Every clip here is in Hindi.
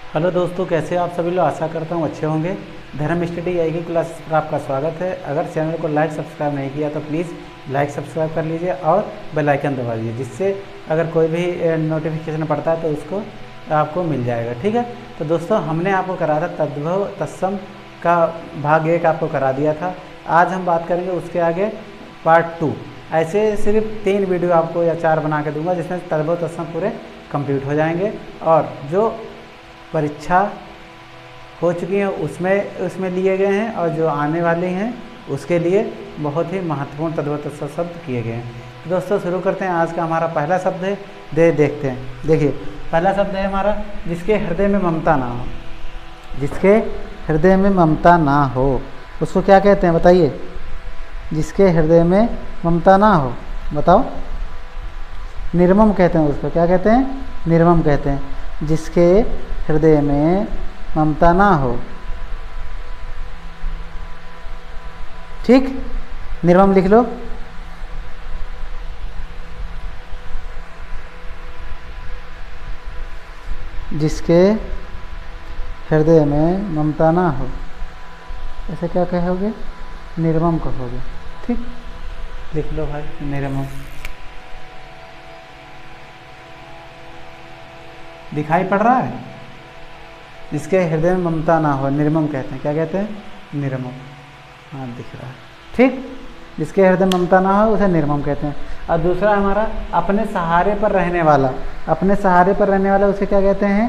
हेलो दोस्तों, कैसे आप सभी लोग। आशा करता हूँ अच्छे होंगे। धर्म स्टडी आई की क्लास पर आपका स्वागत है। अगर चैनल को लाइक सब्सक्राइब नहीं किया तो प्लीज़ लाइक सब्सक्राइब कर लीजिए और बेल आइकन दबा दीजिए, जिससे अगर कोई भी नोटिफिकेशन पड़ता है तो उसको आपको मिल जाएगा। ठीक है। तो दोस्तों, हमने आपको करा था तद्भव तत्सम का भाग 1 आपको करा दिया था। आज हम बात करेंगे उसके आगे पार्ट 2। ऐसे सिर्फ 3 वीडियो आपको या 4 बना के दूंगा, जिसमें तद्भव तत्सम पूरे कंप्लीट हो जाएंगे। और जो परीक्षा हो चुकी हैं उसमें लिए गए हैं, और जो आने वाली हैं उसके लिए बहुत ही महत्वपूर्ण तद्भव तत्सम शब्द किए गए हैं। तो दोस्तों, शुरू करते हैं। आज का हमारा पहला शब्द है देखते हैं। देखिए, पहला शब्द है हमारा जिसके हृदय में ममता ना हो। जिसके हृदय में ममता ना हो उसको क्या कहते हैं बताइए। जिसके हृदय में ममता ना हो, बताओ। निर्मम कहते हैं उसको। क्या कहते हैं? निर्मम कहते हैं। जिसके हृदय में ममता ना हो, ठीक। निर्मम लिख लो। जिसके हृदय में ममता ना हो, ऐसे क्या कहोगे? निर्मम कहोगे, ठीक। लिख लो भाई, निर्मम। दिखाई पड़ रहा है? जिसके हृदय में ममता ना हो निर्मम कहते हैं। क्या कहते हैं? निर्मम। हाँ, दिख रहा है, ठीक। जिसके हृदय में ममता ना हो उसे निर्मम कहते हैं। और दूसरा हमारा अपने सहारे पर रहने वाला। अपने सहारे पर रहने वाला उसे क्या कहते हैं?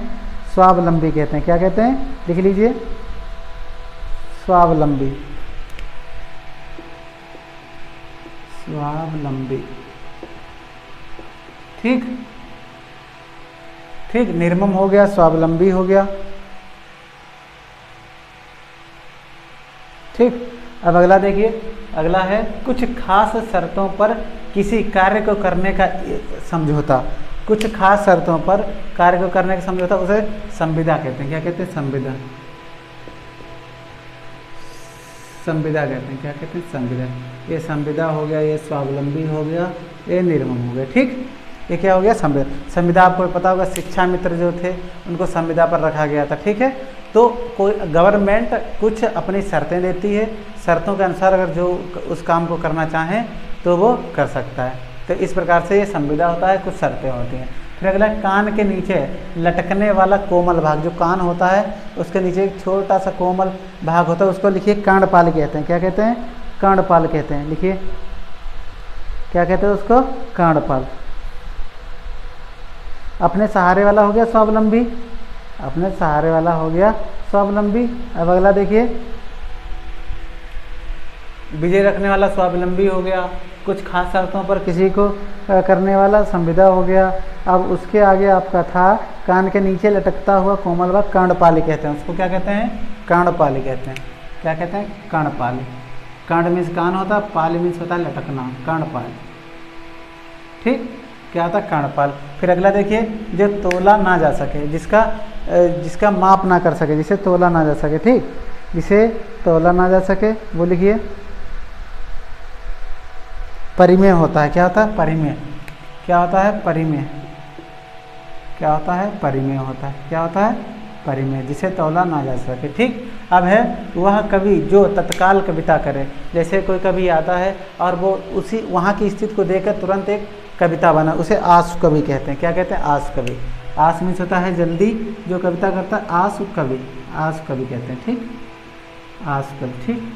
स्वावलंबी कहते हैं। क्या कहते हैं? लिख लीजिए, स्वावलंबी। स्वावलंबी, ठीक। ठीक, निर्मम हो गया, स्वावलंबी हो गया, ठीक। अब अगला देखिए। अगला है कुछ खास शर्तों पर किसी कार्य को करने का समझौता। कुछ खास शर्तों पर कार्य को करने का समझौता उसे संविदा कहते हैं। क्या कहते हैं? संविदा। संविदा कहते हैं। क्या कहते हैं? संविदा। ये संविदा हो गया, ये स्वावलंबी हो गया, ये निर्मम हो गया, ठीक। ये क्या हो गया? संविदा। संविदा आपको पता होगा, शिक्षा मित्र जो थे उनको संविदा पर रखा गया था, ठीक है। तो कोई गवर्नमेंट कुछ अपनी शर्तें देती है, शर्तों के अनुसार अगर जो उस काम को करना चाहें तो वो कर सकता है। तो इस प्रकार से ये संविदा होता है, कुछ शर्तें होती हैं। फिर अगला, कान के नीचे लटकने वाला कोमल भाग। जो कान होता है उसके नीचे एक छोटा सा कोमल भाग होता है, उसको लिखिए कर्णपाल कहते हैं। क्या कहते हैं? कर्णपाल कहते हैं। लिखिए, क्या कहते हैं उसको? कर्णपाल। अपने सहारे वाला हो गया स्वावलंबी। अपने सहारे वाला हो गया स्वावलंबी। अब अगला देखिए, विजय रखने वाला स्वावलंबी हो गया। कुछ खास शर्तों पर किसी को करने वाला संविदा हो गया। अब उसके आगे आपका था कान के नीचे लटकता हुआ कोमल भाग, कर्णपाली कहते हैं उसको। क्या कहते हैं? कर्णपाली कहते हैं। क्या कहते हैं? कर्णपाली। कर्ण मीन्स कान होता है, पाली मीन्स होता है लटकना, कर्णपाली, ठीक। क्या होता है? कर्णपाल। फिर अगला देखिए, जो तोला ना जा सके, जिसका माप ना कर सके, जिसे तोला ना जा सके, ठीक। जिसे तोला ना जा सके वो लिखिए, परिमेय होता है। क्या होता है? परिमेय। क्या होता है? परिमेय। क्या होता है? परिमेय होता है। क्या होता है? परिमेय, जिसे तौला ना जा सके, ठीक। अब है वह कवि जो तत्काल कविता करे। जैसे कोई कवि आता है और वो उसी वहाँ की स्थिति को देखकर तुरंत एक कविता बना, उसे आशु कवि कहते हैं। क्या कहते हैं? आशु कवि। आशु मीन्स होता है जल्दी, जो कविता करता है आशु कवि। आशु कवि कहते हैं, ठीक। आशु कवि, ठीक।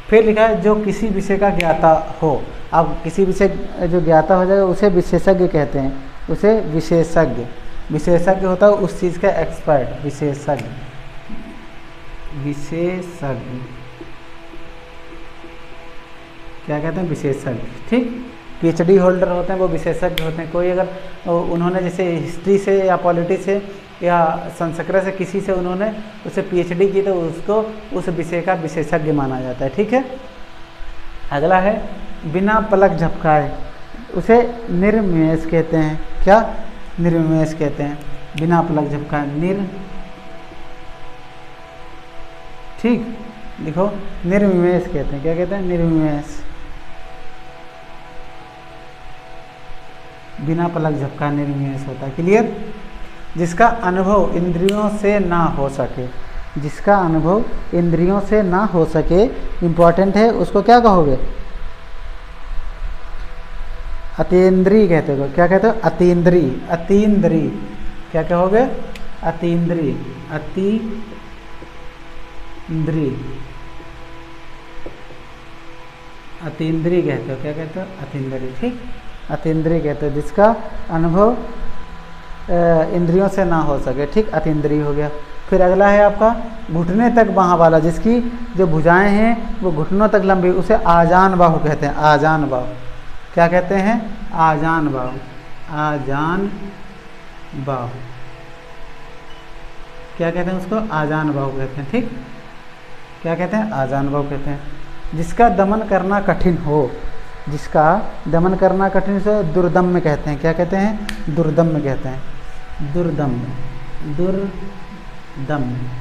फिर लिखा है जो किसी विषय का ज्ञाता हो। अब किसी विषय जो ज्ञाता हो जाएगा उसे विशेषज्ञ कहते हैं। उसे विशेषज्ञ। विशेषज्ञ होता है उस चीज़ का एक्सपर्ट, विशेषज्ञ। विशेषज्ञ क्या कहते हैं? विशेषज्ञ, ठीक। पीएचडी होल्डर होते हैं वो विशेषज्ञ होते हैं। कोई अगर उन्होंने जैसे हिस्ट्री से या पॉलिटी से या संस्कृत से किसी से उन्होंने उसे पीएचडी की तो उसको उस विषय का विशेषज्ञ माना जाता है, ठीक है। अगला है बिना पलक झपकाए, उसे निर्विमेष कहते हैं। क्या? निर्विमेष कहते हैं। बिना पलक झपकाए, ठीक। लिखो, निर्विमेष कहते हैं। क्या कहते हैं? निर्विमेष। बिना पलक झपकाने निर्विमेष होता है। क्लियर? जिसका अनुभव इंद्रियों से ना हो सके, जिसका अनुभव इंद्रियों से ना हो सके, इम्पॉर्टेंट है, उसको क्या कहोगे? अतीन्द्रिय कहते हो। क्या कहते हो? अतीन्द्रिय। अतीन्द्रिय क्या कहोगे? अतीन्द्रिय। अतीन्द्रिय, अतीन्द्रिय कहते हो। क्या कहते हो? अतीन्द्रिय। ठीक, अतीन्द्रिय कहते हो जिसका अनुभव इंद्रियों से ना हो सके। ठीक, अतीन्द्रिय हो गया। फिर अगला है आपका घुटने तक बाह वाला, जिसकी जो भुजाएं हैं वो घुटनों तक लंबी, उसे आजान बाहु कहते हैं। आजान बाहु। क्या कहते हैं? आजान बाहु। आजान बाहु क्या कहते हैं उसको? आजान बाहु कहते हैं। ठीक, क्या कहते हैं? आजान बाहु कहते हैं। जिसका दमन करना कठिन हो, जिसका दमन करना कठिन से दुर्दम्य कहते हैं। क्या कहते हैं? दुर्दम्य कहते हैं। दुर्दम्य, दुर्दम्य,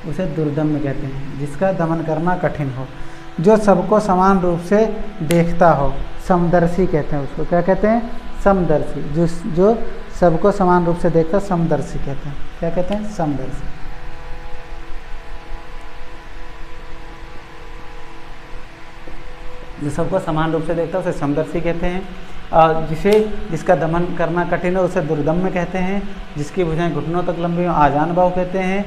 उसे दुर्दम्य कहते हैं जिसका दमन करना कठिन हो। जो सबको समान रूप से देखता हो, समदर्शी कहते हैं उसको। क्या कहते हैं? समदर्शी। जो सबको समान रूप से देखता, समदर्शी कहते हैं। क्या कहते हैं? समदर्शी। जो सबको समान रूप से देखता है उसे समदर्शी कहते हैं। जिसका दमन करना कठिन है उसे दुर्दम्य कहते हैं। जिसकी भुजाएं घुटनों तक लंबी हो आजान बाहु कहते हैं।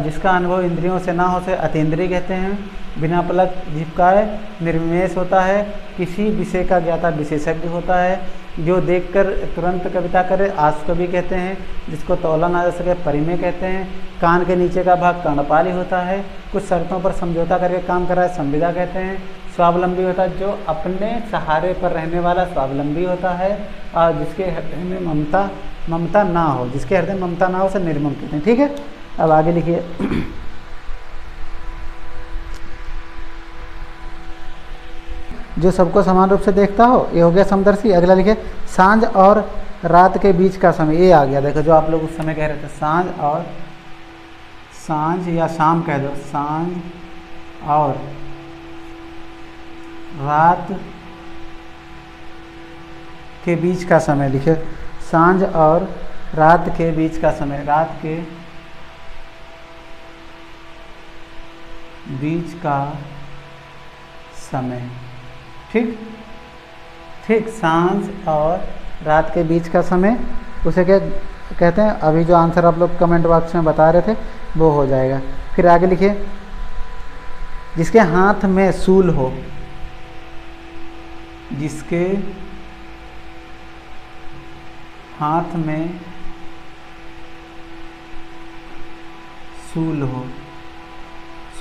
जिसका अनुभव इंद्रियों से ना हो उसे अतीन्द्रिय कहते हैं। बिना पलक झिपकाए निर्विमेष होता है। किसी विषय का ज्ञाता विशेषज्ञ होता है। जो देखकर तुरंत कविता करे आशु कवि कहते हैं। जिसको तौला ना जा सके परिमेय कहते हैं। कान के नीचे का भाग कर्णपाली होता है। कुछ शर्तों पर समझौता करके काम कराए संविदा कहते हैं। स्वावलंबी होता है, जो अपने सहारे पर रहने वाला स्वावलंबी होता है। और जिसके हृदय में ममता ना हो, जिसके हृदय में ममता ना हो उसे निर्मम कहते हैं। ठीक है, अब आगे लिखिए। जो सबको समान रूप से देखता हो, ये हो गया समदर्शी। अगला लिखिए सांझ और रात के बीच का समय। ये आ गया, देखो जो आप लोग उस समय कह रहे थे, सांझ या शाम कह दो, सांझ और रात के बीच का समय। लिखिए सांझ और रात के बीच का समय। रात के बीच का समय। ठीक ठीक, सांझ और रात के बीच का समय, उसे क्या कहते हैं? अभी जो आंसर आप लोग कमेंट बॉक्स में बता रहे थे वो हो जाएगा। फिर आगे लिखिए जिसके हाथ में शूल हो, जिसके हाथ में शूल हो।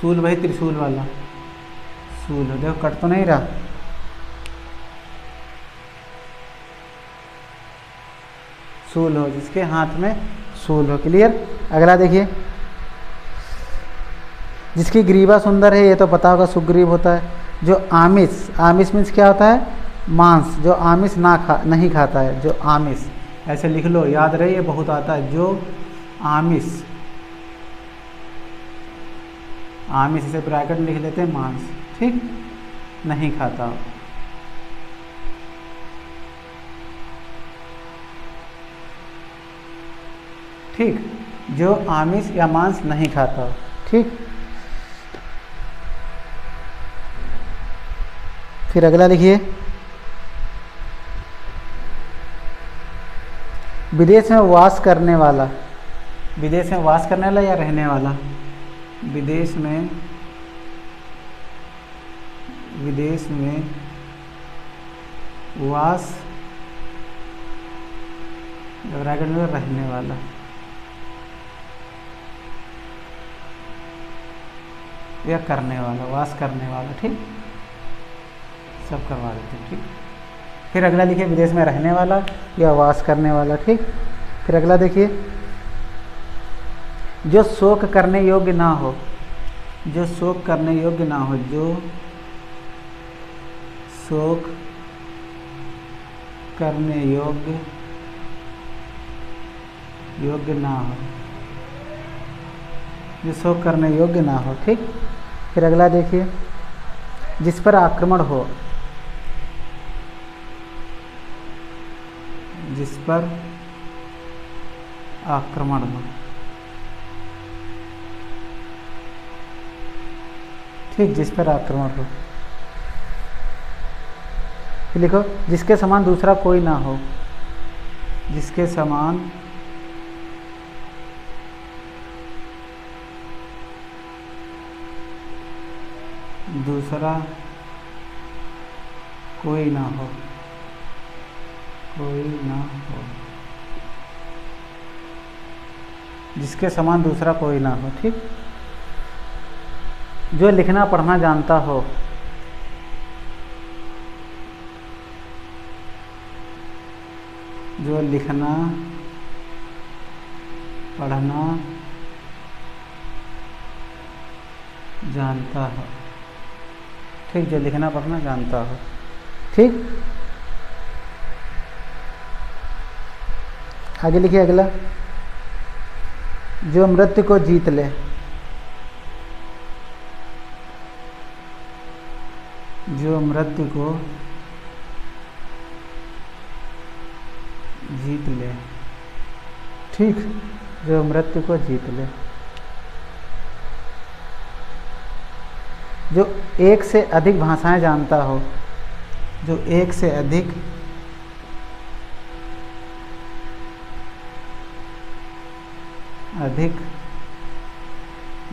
शूल भाई त्रिशूल वाला शूल हो, देखो कट तो नहीं रहा। शूल हो, जिसके हाथ में शूल हो। क्लियर। अगला देखिए जिसकी ग्रीवा सुंदर है, ये तो पता होगा सुग्रीव होता है। जो आमिष, आमिष मीन्स क्या होता है? मांस। जो आमिष नहीं खाता है, जो आमिष, ऐसे लिख लो, याद रहे, ये बहुत आता है। जो आमिष, आमिष इसे ब्रैकेट में लिख लेते हैं मांस। ठीक, नहीं खाता। ठीक, जो आमिष या मांस नहीं खाता। ठीक, फिर अगला लिखिए विदेश में वास करने वाला। विदेश में वास करने वाला या रहने वाला? विदेश में वास, ब्रैकेट में रहने वाला। या करने वाला, वास करने वाला। ठीक, सब करवा देते हैं। ठीक, फिर अगला लिखिए विदेश में रहने वाला या वास करने वाला। ठीक, फिर अगला देखिए जो शोक करने योग्य ना हो। जो शोक करने योग्य ना हो, जो शोक करने योग्य ना हो, जो शोक करने योग्य ना हो। ठीक, फिर अगला देखिए जिस पर आक्रमण हो। जिस पर आक्रमण हो। ठीक, जिस पर आक्रमण हो। फिर लिखो जिसके समान दूसरा कोई ना हो। जिसके समान दूसरा कोई ना हो। कोई ना हो। जिसके समान दूसरा कोई ना हो। ठीक, जो लिखना पढ़ना जानता हो। जो लिखना पढ़ना जानता हो। ठीक, जो लिखना पढ़ना जानता हो। ठीक, आगे लिखिए अगला, जो मृत्यु को जीत ले। जो मृत्यु को जीत ले। ठीक, जो मृत्यु को जीत ले। जो एक से अधिक भाषाएं जानता हो। जो एक से अधिक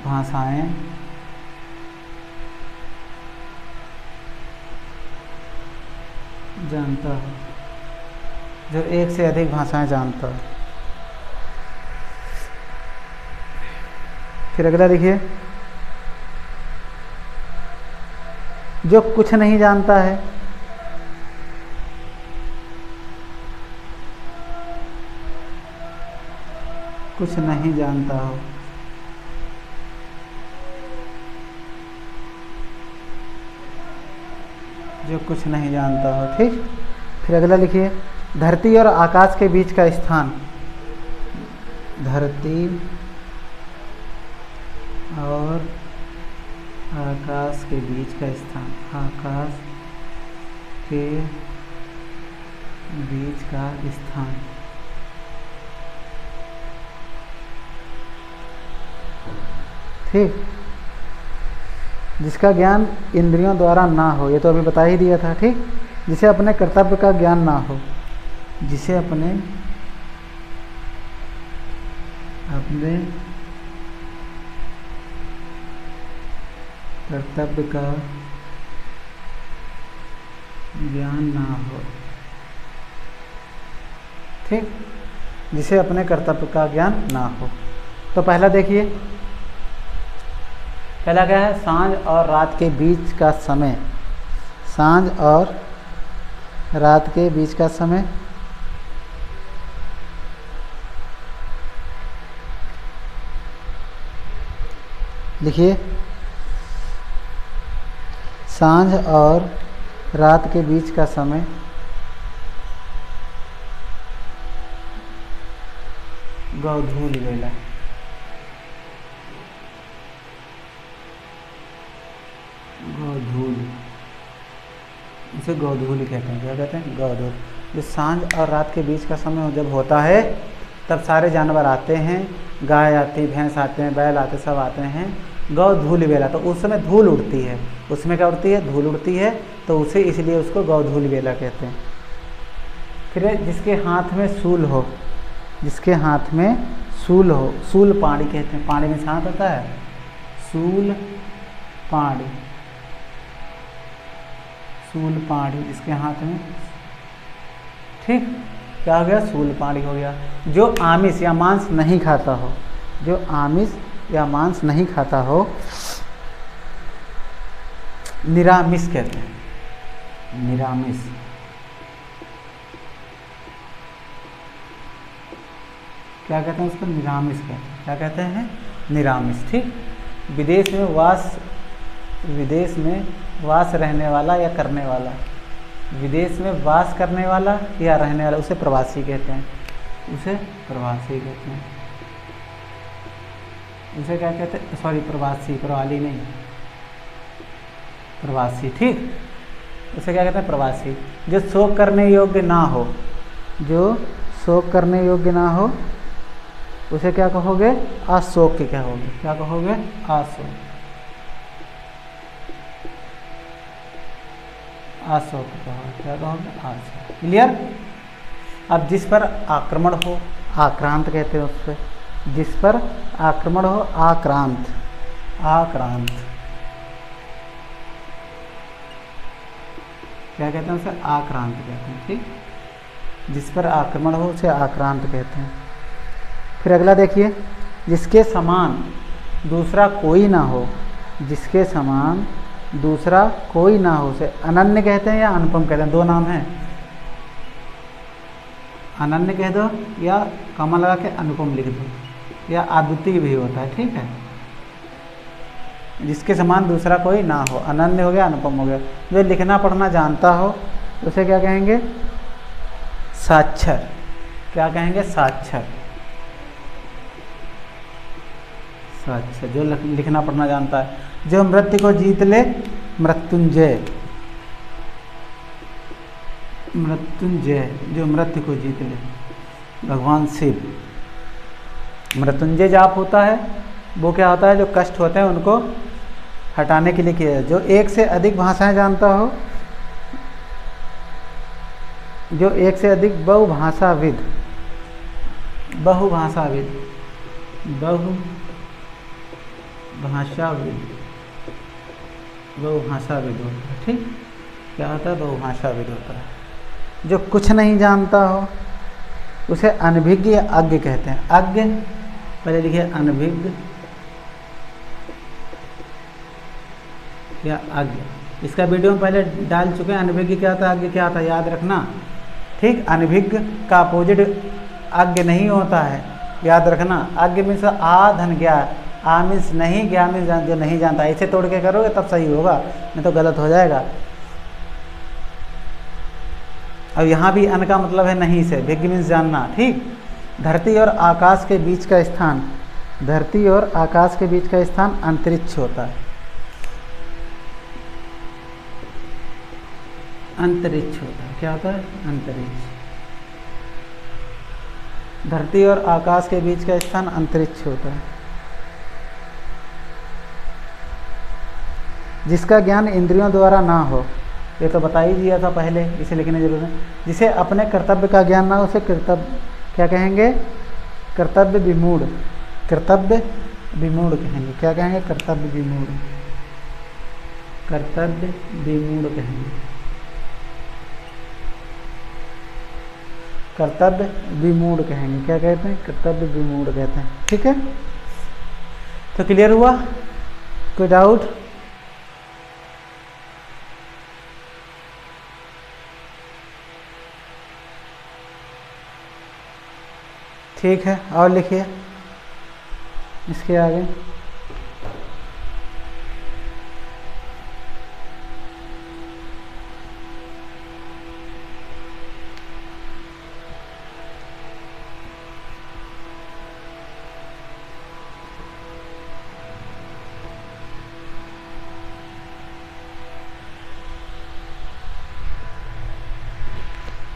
भाषाएं जानता हो। जो एक से अधिक भाषाएं जानता हो। फिर अगला देखिए, जो कुछ नहीं जानता है। कुछ नहीं जानता हो। जो कुछ नहीं जानता हो। ठीक, फिर अगला लिखिए, धरती और आकाश के बीच का स्थान। धरती और आकाश के बीच का स्थान। आकाश के बीच का स्थान। ठीक, जिसका ज्ञान इंद्रियों द्वारा ना हो। ये तो अभी बता ही दिया था। ठीक, जिसे अपने कर्तव्य का ज्ञान ना हो। जिसे अपने कर्तव्य का ज्ञान ना हो। ठीक, जिसे अपने कर्तव्य का ज्ञान ना हो। तो पहला देखिए, पहला क्या है, सांझ और रात के बीच का समय। सांझ और रात के बीच का समय। लिखिए, सांझ और रात के बीच का समय गोधूलि वेला। गोधूलि, इसे गोधूलि कहते हैं। क्या कहते हैं? गोधूलि। जो सांझ और रात के बीच का समय जब होता है तब सारे जानवर आते हैं। गाय आती, भैंस आते हैं, बैल आते, सब आते हैं। गोधूलि वेला, तो उस समय धूल उड़ती है। उसमें क्या उड़ती है? धूल उड़ती है, तो उसे इसलिए उसको गोधूलि वेला कहते हैं। फिर जिसके हाथ में सूल हो। जिसके हाथ में सूल हो, सूल पाणी कहते हैं। पाणी में हाथ होता है, सूल पाणी। सूल पाणी जिसके हाथ में। ठीक, क्या हो गया? सूल पाणी हो गया। जो आमिष या मांस नहीं खाता हो। जो आमिष या मांस नहीं खाता हो, निरामिष कहते हैं। निरामिष। क्या कहते हैं उसको? निरामिष कहते हैं। क्या कहते हैं? निरामिष। ठीक, विदेश में वास रहने वाला या करने वाला। विदेश में वास करने वाला या रहने वाला, उसे प्रवासी कहते हैं। उसे प्रवासी कहते हैं। उसे क्या कहते हैं? सॉरी, प्रवासी, प्रवाली नहीं, प्रवासी। ठीक, उसे क्या कहते हैं? प्रवासी। जो शोक करने योग्य ना हो। जो शोक करने योग्य ना हो, उसे क्या कहोगे? अशोक के कहोगे। क्या कहोगे? अशोक। अशोक कहोगे। क्या कहोगे? अशोक। क्लियर? अब जिस पर आक्रमण हो, आक्रांत कहते हैं उस पर। जिस पर आक्रमण हो, आक्रांत। आक्रांत क्या कहते हैं? उसे आक्रांत कहते हैं। ठीक, जिस पर आक्रमण हो उसे आक्रांत कहते हैं। फिर अगला देखिए, जिसके समान दूसरा कोई ना हो। जिसके समान दूसरा कोई ना हो उसे अनन्य कहते हैं या अनुपम कहते हैं? दो नाम हैं, अनन्य कह दो या कॉमा लगा के अनुपम लिख दो, या अद्वितीय भी होता है। ठीक है, जिसके समान दूसरा कोई ना हो, अनन्य हो गया, अनुपम हो गया। जो लिखना पढ़ना जानता हो उसे क्या कहेंगे? साक्षर। क्या कहेंगे? साक्षर। साक्षर जो लिखना पढ़ना जानता है। जो मृत्यु को जीत ले, मृत्युंजय। मृत्युंजय, जो मृत्यु को जीत ले, भगवान शिव। मृत्युंजय जाप होता है वो क्या होता है? जो कष्ट होते हैं उनको हटाने के लिए किया है। जो एक से अधिक भाषाएं जानता हो, जो एक से अधिक बहुभाषाविद। बहुभाषाविद, बहुभाषाविद, बहुभाषाविद होता है। ठीक, क्या होता है? बहुभाषाविद होता है। जो कुछ नहीं जानता हो उसे अनभिज्ञ या अज्ञ कहते हैं। अज्ञ पहले लिखिए, अनभिज्ञ या अज्ञ। इसका वीडियो हम पहले डाल चुके हैं। अनभिज्ञ क्या था, अज्ञ क्या था, याद रखना। ठीक, अनभिज्ञ का अपोजिट अज्ञ नहीं होता है, याद रखना। अज्ञ मीन्स आ धन ज्ञा, आ मीन्स नहीं, ज्ञा मीन्स जो नहीं जानता। ऐसे तोड़ के करोगे तब सही होगा, नहीं तो गलत हो जाएगा। अब यहाँ भी अन का मतलब है नहीं से, भिज्ञ मीन्स जानना। ठीक, धरती और आकाश के बीच का स्थान, धरती और आकाश के बीच का स्थान अंतरिक्ष होता है। अंतरिक्ष होता है। क्या होता है? अंतरिक्ष। धरती और आकाश के बीच का स्थान अंतरिक्ष होता है। जिसका ज्ञान इंद्रियों द्वारा ना हो, ये तो बता ही दिया था पहले, इसे लिखने की जरूरत है। जिसे अपने कर्तव्य का ज्ञान ना हो उसे कर्तव्य क्या कहेंगे? कर्तव्य विमूढ़। कर्तव्य विमूढ़ कहेंगे। क्या कहेंगे? कर्तव्य विमूढ़। कर्तव्य विमूढ़ कहेंगे। कर्तव्य विमूढ़ कहेंगे। क्या कहते हैं? कर्तव्य विमूढ़ कहते हैं। ठीक है, तो क्लियर हुआ? कोई डाउट? ठीक है, और लिखिए इसके आगे।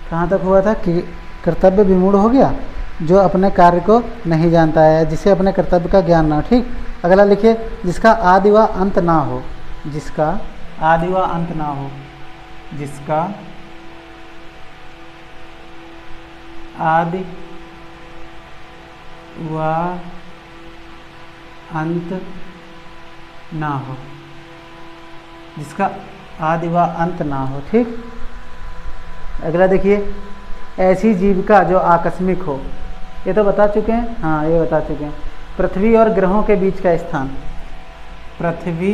कहाँ तक हुआ था कि कर्तव्य विमूढ़ हो गया, जो अपने कार्य को नहीं जानता है, जिसे अपने कर्तव्य का ज्ञान ना हो। ठीक, अगला लिखिए, जिसका आदि व अंत ना हो। जिसका आदि व अंत ना हो। जिसका आदि व अंत ना हो। जिसका आदि व अंत ना हो। ठीक, अगला देखिए, ऐसी जीविका जो आकस्मिक हो। ये तो बता चुके हैं, हाँ ये बता चुके हैं। पृथ्वी और ग्रहों के बीच का स्थान। पृथ्वी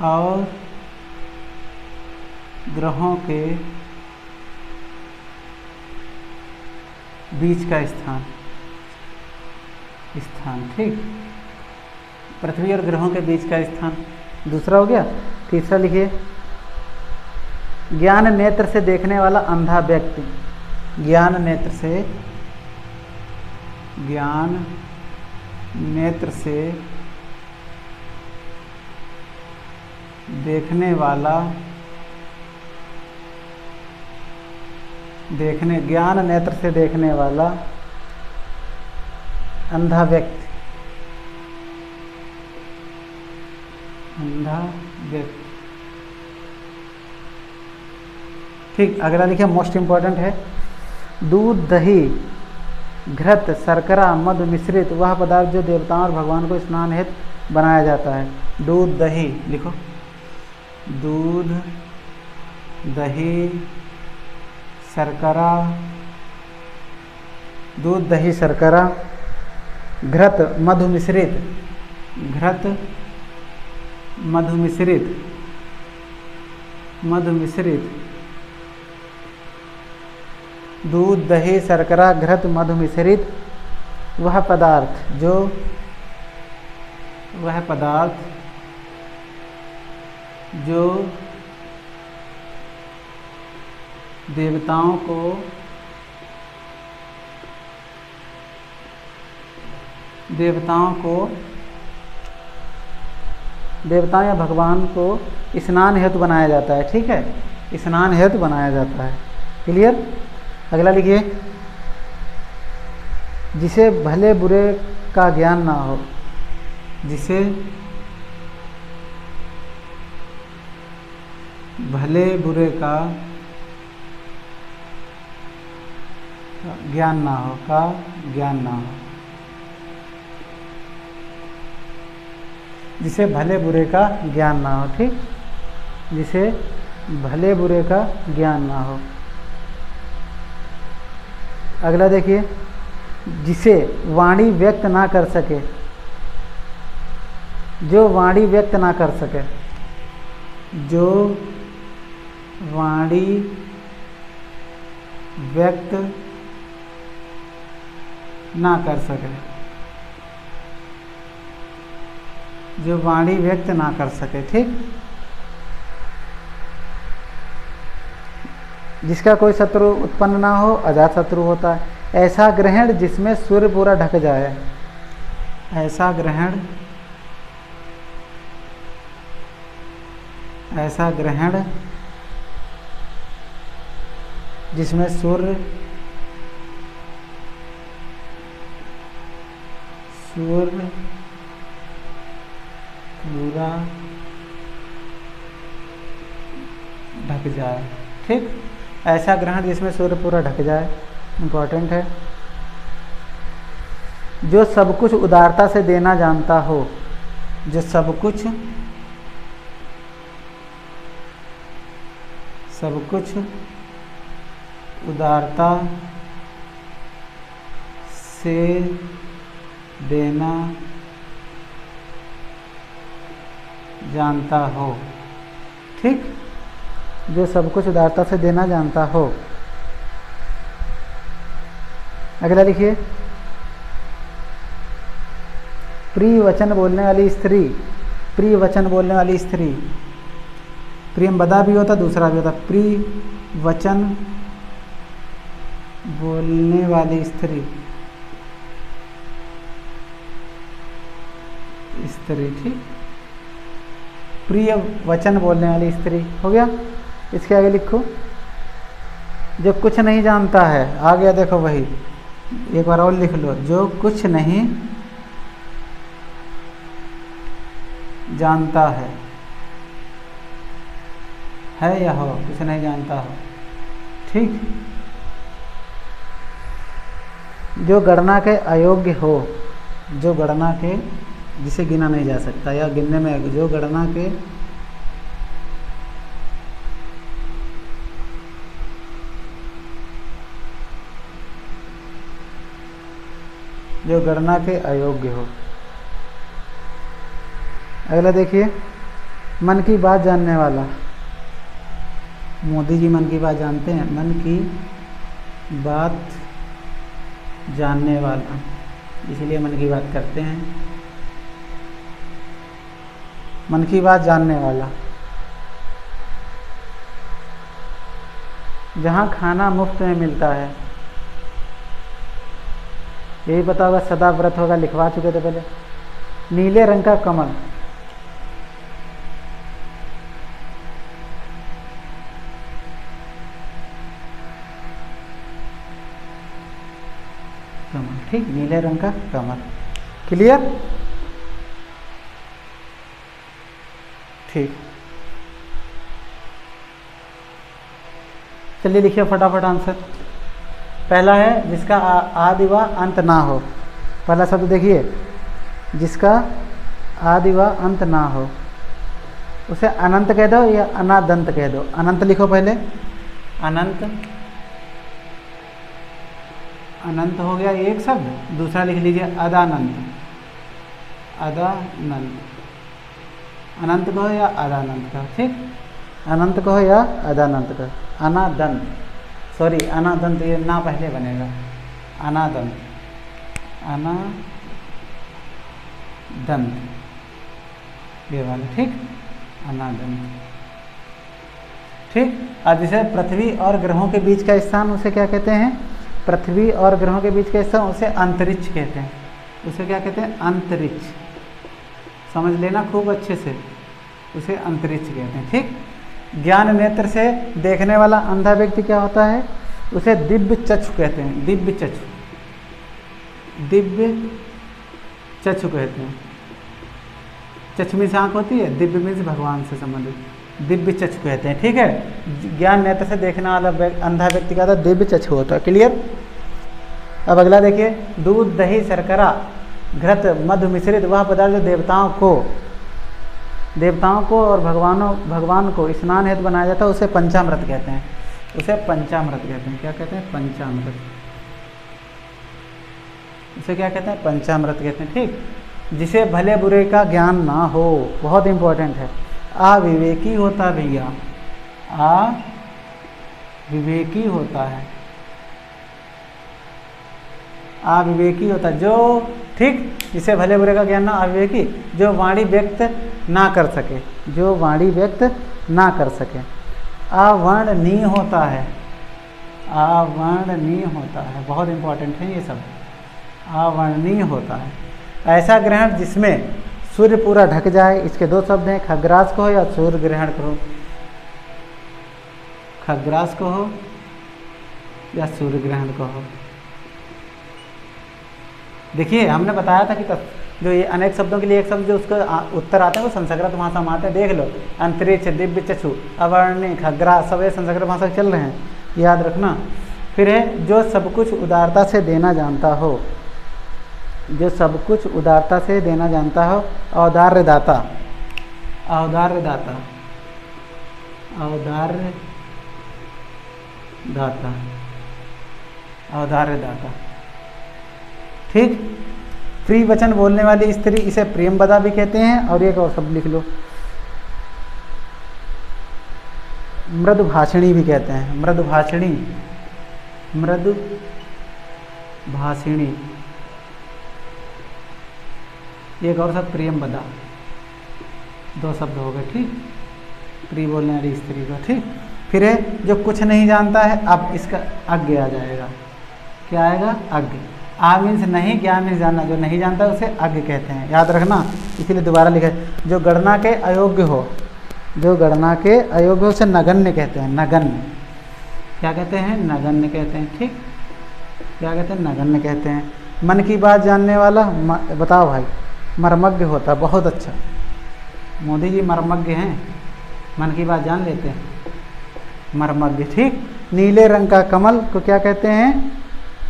और ग्रहों के बीच का स्थान। स्थान, ठीक, पृथ्वी और ग्रहों के बीच का स्थान। दूसरा हो गया। तीसरा लिखिए, ज्ञान नेत्र से देखने वाला अंधा व्यक्ति। ज्ञान नेत्र से, ज्ञान नेत्र से देखने वाला, ज्ञान नेत्र से देखने वाला अंधा व्यक्ति, अंधा व्यक्ति। ठीक, अगला देखिए मोस्ट इंपॉर्टेंट है, दूध, दही, घृत, शर्करा, मधु मिश्रित वह पदार्थ जो देवताओं और भगवान को स्नान हेतु बनाया जाता है। दूध, दही लिखो, दूध, दही, शर्करा, दूध, दही, शर्करा, घृत, मधु मिश्रित, घृत, मधु मिश्रित, मधु मिश्रित, दूध, दही, शर्करा, घृत, मधु मिश्रित वह पदार्थ जो, वह पदार्थ जो देवताओं को, देवताओं या भगवान को स्नान हेतु बनाया जाता है। ठीक है, स्नान हेतु बनाया जाता है। क्लियर। अगला लिखिए, जिसे भले बुरे का ज्ञान ना हो, जिसे भले बुरे का ज्ञान ना हो, का ज्ञान ना हो, जिसे भले बुरे का ज्ञान ना हो। ठीक, जिसे भले बुरे का ज्ञान ना हो। अगला देखिए, जिसे वाणी व्यक्त ना कर सके, जो वाणी व्यक्त ना कर सके, जो वाणी व्यक्त ना कर सके, जो वाणी व्यक्त ना कर सके। ठीक, जिसका कोई शत्रु उत्पन्न ना हो, अजात शत्रु होता है। ऐसा ग्रहण जिसमें सूर्य पूरा ढक जाए, ऐसा ग्रहण, ऐसा ग्रहण जिसमें सूर्य पूरा ढक जाए। ठीक, ऐसा ग्रहण जिसमें सूर्य पूरा ढक जाए, इम्पोर्टेंट है। जो सब कुछ उदारता से देना जानता हो, जो सब कुछ उदारता से देना जानता हो। ठीक, जो सब कुछ उदारता से देना जानता हो। अगला लिखिए, प्रिय वचन बोलने वाली स्त्री, प्रिय वचन बोलने वाली स्त्री, प्रियंवदा भी होता, दूसरा भी होता। प्रिय वचन बोलने वाली स्त्री, स्त्री। ठीक, प्रिय वचन बोलने वाली स्त्री हो गया। इसके आगे लिखो, जो कुछ नहीं जानता है, आ गया देखो वही, एक बार और लिख लो, जो कुछ नहीं जानता है या हो, कुछ नहीं जानता हो। ठीक, जो गणना के अयोग्य हो, जो गणना के, जिसे गिना नहीं जा सकता या गिनने में, जो गणना के अयोग्य हो। अगला देखिए, मन की बात जानने वाला, मोदी जी मन की बात जानते हैं, मन की बात जानने वाला, इसलिए मन की बात करते हैं। मन की बात जानने वाला, जहाँ खाना मुफ्त में मिलता है, यही पता होगा, सदा व्रत होगा, लिखवा चुके थे पहले। नीले रंग का कमल, कमल, ठीक, नीले रंग का कमल। क्लियर? ठीक, चलिए लिखिए फटाफट आंसर। पहला है जिसका आदि व अंत ना हो। पहला शब्द देखिए, जिसका आदि व अंत ना हो, उसे अनंत कह दो या अनादंत कह दो। अनंत लिखो पहले, अनंत, अनंत हो गया एक शब्द। दूसरा लिख लीजिए अदानंत, अदानंत। अनंत कहो या अदानंत कहो, ठीक, अनंत कहो या अदानंत कहो। अनादंत, सॉरी अनादंत, ये ना पहले बनेगा, अनादंत, अनादंत, ये वाला, ठीक, अनादंत, ठीक। अब जैसे पृथ्वी और ग्रहों के बीच का स्थान, उसे क्या कहते हैं? पृथ्वी और ग्रहों के बीच का स्थान उसे अंतरिक्ष कहते हैं। उसे क्या कहते हैं? अंतरिक्ष। समझ लेना खूब अच्छे से, उसे अंतरिक्ष कहते हैं, ठीक। ज्ञान नेत्र से देखने वाला अंधा व्यक्ति क्या होता है? उसे दिव्य चक्षु कहते हैं, दिव्य चक्षु, दिव्य चक्षु कहते हैं। चक्षु में आँख होती है, दिव्य मीन्स भगवान से संबंधित, दिव्य चक्षु कहते हैं, ठीक है। ज्ञान नेत्र से देखने वाला अंधा व्यक्ति का दिव्य चक्षु होता है। क्लियर? अब अगला देखिए, दूध, दही, शर्करा, घृत, मधु मिश्रित वह पदार्थ जो देवताओं को और भगवान को स्नान हेतु बनाया जाता है, उसे पंचामृत कहते हैं। उसे पंचामृत कहते हैं। क्या कहते हैं? पंचामृत। उसे क्या कहते हैं? पंचामृत कहते हैं, ठीक। जिसे भले बुरे का ज्ञान ना हो, बहुत इंपॉर्टेंट है। अविवेकी होता भैया, अविवेकी होता है, अविवेकी होता जो, ठीक, जिसे भले बुरे का ज्ञान ना, अविवेकी, जो वाणी व्यक्त ना कर सके, जो वाणी व्यक्त ना कर सके। अवर्णनीय होता है, अवर्णनीय होता है, बहुत इंपॉर्टेंट है ये सब, अवर्णनीय होता है। ऐसा ग्रहण जिसमें सूर्य पूरा ढक जाए, इसके दो शब्द हैं, खग्रास कहो या सूर्य ग्रहण कहो, खग्रास कहो या सूर्य ग्रहण कहो। देखिए हमने बताया था कि जो ये अनेक शब्दों के लिए एक शब्द जो उसका उत्तर आता है वो संस्कृत भाषा में आते हैं। देख लो, अंतरिक्ष, दिव्य चक्षु, अवर्णीय, खग्रास, सब ये संस्कृत भाषा चल रहे हैं, याद रखना। फिर है जो सब कुछ उदारता से देना जानता हो, जो सब कुछ उदारता से देना जानता हो, औदार्य दाता, औदार्य दाता, औदार्य दाता, औदार्य दाता, ठीक। फ्री वचन बोलने वाली स्त्री, इसे प्रेमवदा भी कहते हैं। और एक और शब्द लिख लो, मृदुभाषिणी भी कहते हैं, मृदुभाषिणी, मृदुभाषिणी। एक और शब्द प्रेमवदा, दो शब्द हो गए, ठीक, प्रिय बोलने वाली स्त्री को, ठीक। फिर है जो कुछ नहीं जानता है, अब इसका अज्ञ आ जाएगा। क्या आएगा? अज्ञ। आ मीन्स नहीं, ज्ञान मीन्स जानना, जो नहीं जानता उसे अज्ञ कहते हैं, याद रखना। इसीलिए दोबारा लिखा है, जो गणना के अयोग्य हो, जो गणना के अयोग्य हो उसे नगण्य कहते हैं, नगण्य। क्या कहते हैं? नगण्य कहते हैं, ठीक। क्या कहते हैं? नगण्य कहते हैं। मन की बात जानने वाला, बताओ भाई, मर्मज्ञ होता, बहुत अच्छा। मोदी जी मर्मज्ञ हैं, मन की बात जान लेते हैं, मर्मज्ञ, ठीक। नीले रंग का कमल को क्या कहते हैं?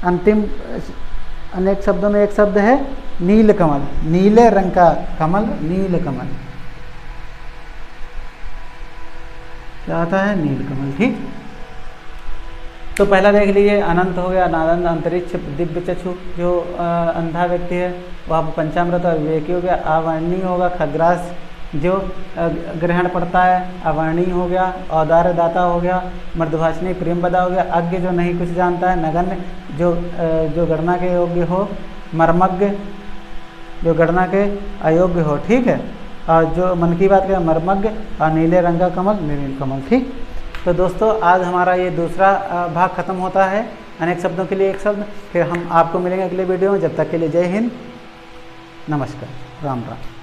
अंतिम अनेक शब्दों में एक शब्द है नील कमल, नीले रंग का कमल, नील कमल। क्या आता है? नील कमल, ठीक। तो पहला देख लीजिए, अनंत हो गया, अनादंत, अंतरिक्ष, दिव्य चक्षु, जो अंधा व्यक्ति है वह पंचामृत और विवेकी हो गया। अवर्णीय होगा खग्रास, जो ग्रहण पड़ता है, अवर्णीय हो गया। औदार्य दाता हो गया, मृदुभाषिणी, प्रेमवदा हो गया। अज्ञ, जो नहीं कुछ जानता है। नगण्य, जो गणना के योग्य हो। मर्मज्ञ, जो गणना के अयोग्य हो, ठीक है। और जो मन की बात करें, मर्मज्ञ। और नीले रंग का कमल, नील कमल, ठीक। तो दोस्तों आज हमारा ये दूसरा भाग खत्म होता है, अनेक शब्दों के लिए एक शब्द। फिर हम आपको मिलेंगे अगले वीडियो में। जब तक के लिए जय हिंद, नमस्कार, राम राम।